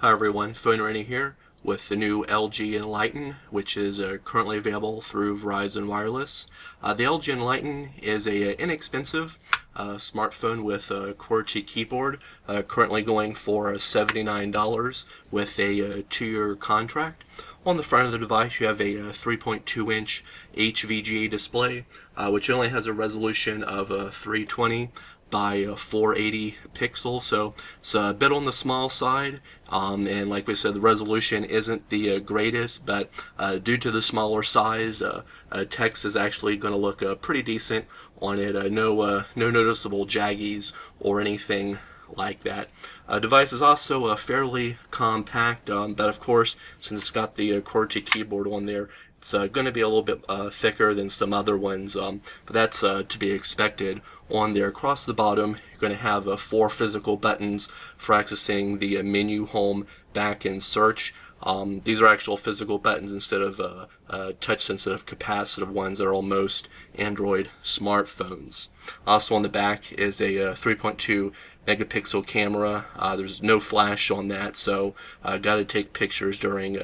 Hi everyone, PhoneArena here with the new LG Enlighten, which is currently available through Verizon Wireless. The LG Enlighten is a inexpensive smartphone with a QWERTY keyboard, currently going for $79 with a 2-year contract. On the front of the device you have a 3.2-inch HVGA display, which only has a resolution of 320 by 480 pixels, so it's a bit on the small side, and like we said, the resolution isn't the greatest, but due to the smaller size, text is actually going to look pretty decent on it. No noticeable jaggies or anything like that. Device is also fairly compact, but of course, since it's got the QWERTY keyboard on there, it's going to be a little bit thicker than some other ones, but that's to be expected. On there, across the bottom, you're going to have 4 physical buttons for accessing the menu, home, back, and search. These are actual physical buttons instead of touch-sensitive capacitive ones that are on most Android smartphones. Also on the back is a 3.2 megapixel camera. There's no flash on that, so got to take pictures during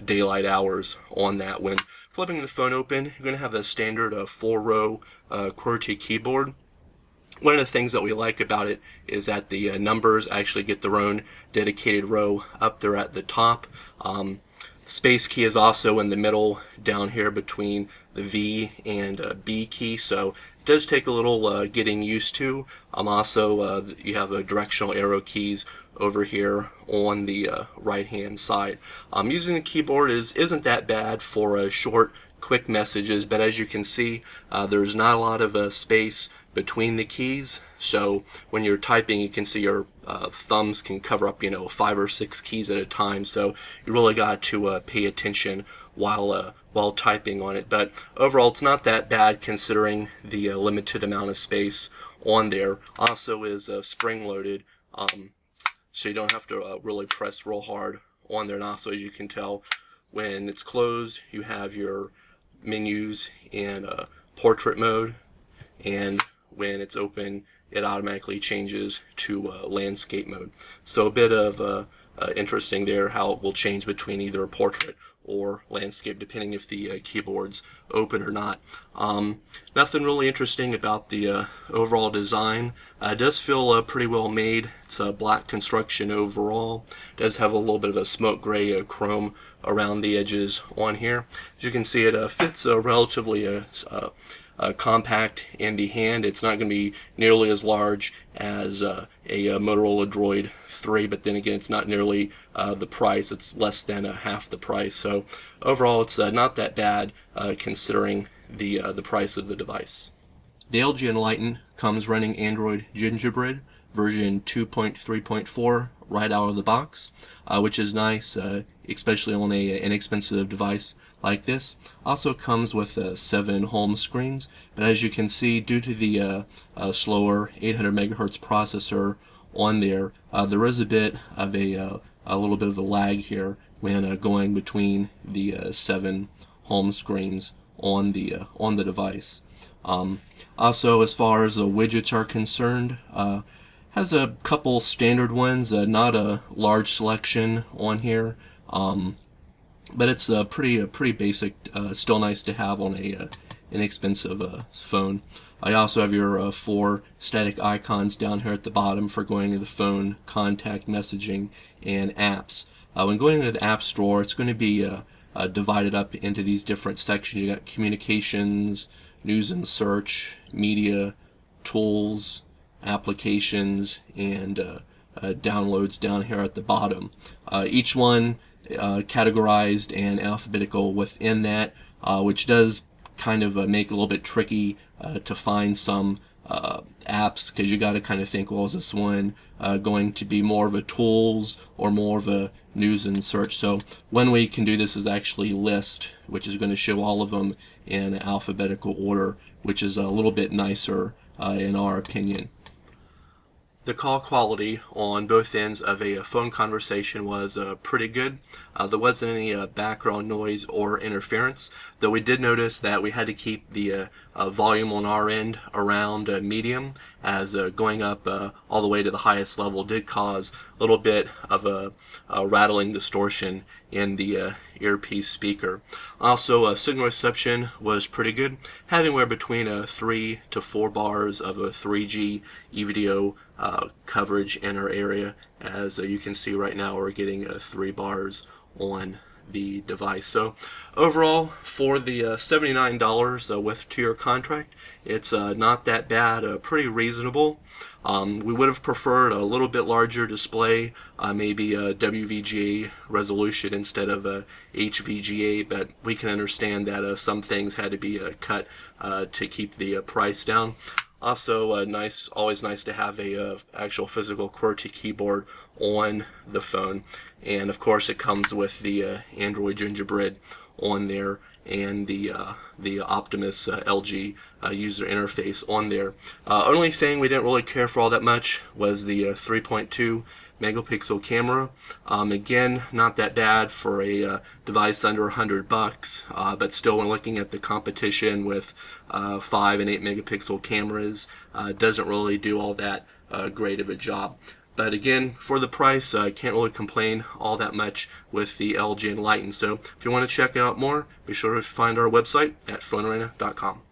daylight hours on that. When flipping the phone open, you're going to have a standard 4-row QWERTY keyboard. One of the things that we like about it is that the numbers actually get their own dedicated row up there at the top. Space key is also in the middle down here between the V and B key, so it does take a little getting used to. Also, you have directional arrow keys over here on the right hand side. Using the keyboard isn't that bad for short, quick messages, but as you can see, there's not a lot of space between the keys, so when you're typing you can see your thumbs can cover up 5 or 6 keys at a time, so you really got to pay attention while typing on it. But overall it's not that bad considering the limited amount of space on there. Also is spring loaded, so you don't have to really press real hard on there. And also, as you can tell, when it's closed you have your menus in portrait mode, and when it's open it automatically changes to landscape mode. So a bit of interesting there how it will change between either a portrait or landscape depending if the keyboard's open or not. Nothing really interesting about the overall design. It does feel pretty well made. It's a black construction overall. It does have a little bit of a smoke gray chrome around the edges on here. As you can see, it fits relatively compact in the hand. It's not going to be nearly as large as a Motorola Droid 3, but then again it's not nearly the price. It's less than half the price, so overall it's not that bad considering the price of the device. The LG Enlighten comes running Android Gingerbread version 2.3.4 right out of the box, which is nice, especially on an inexpensive device like this. Also comes with 7 home screens, but as you can see, due to the slower 800 megahertz processor on there, there is a bit of a little bit of a lag here when going between the 7 home screens on the device. Also, as far as the widgets are concerned, has a couple standard ones, not a large selection on here, but it's pretty basic. Still nice to have on a inexpensive phone. I also have your 4 static icons down here at the bottom for going to the phone, contact, messaging, and apps. When going into the App Store, it's going to be divided up into these different sections. You got communications, news and search, media, tools, applications, and downloads down here at the bottom. Each one categorized and alphabetical within that, which does kind of make it a little bit tricky to find some apps, because you got to kind of think, well, is this one going to be more of a tools or more of a news and search? So one way you can do this is actually list, which is going to show all of them in alphabetical order, which is a little bit nicer in our opinion. The call quality on both ends of a phone conversation was pretty good. There wasn't any background noise or interference, though we did notice that we had to keep the volume on our end around medium, as going up all the way to the highest level did cause a little bit of a rattling distortion in the earpiece speaker. Also, signal reception was pretty good, had anywhere between 3 to 4 bars of a 3G eVideo coverage in our area. As you can see right now, we're getting 3 bars on the device. So overall, for the $79 with 2-year contract, it's not that bad, pretty reasonable. We would have preferred a little bit larger display, maybe a WVGA resolution instead of a HVGA, but we can understand that some things had to be cut to keep the price down. Also, always nice to have a actual physical QWERTY keyboard on the phone, and of course it comes with the Android Gingerbread on there, and the Optimus LG user interface on there. Only thing we didn't really care for all that much was the 3.2 megapixel camera. Again, not that bad for a device under $100, but still, when looking at the competition with 5 and 8 megapixel cameras, doesn't really do all that great of a job. But again, for the price, I can't really complain all that much with the LG Enlighten. So if you want to check out more, be sure to find our website at PhoneArena.com.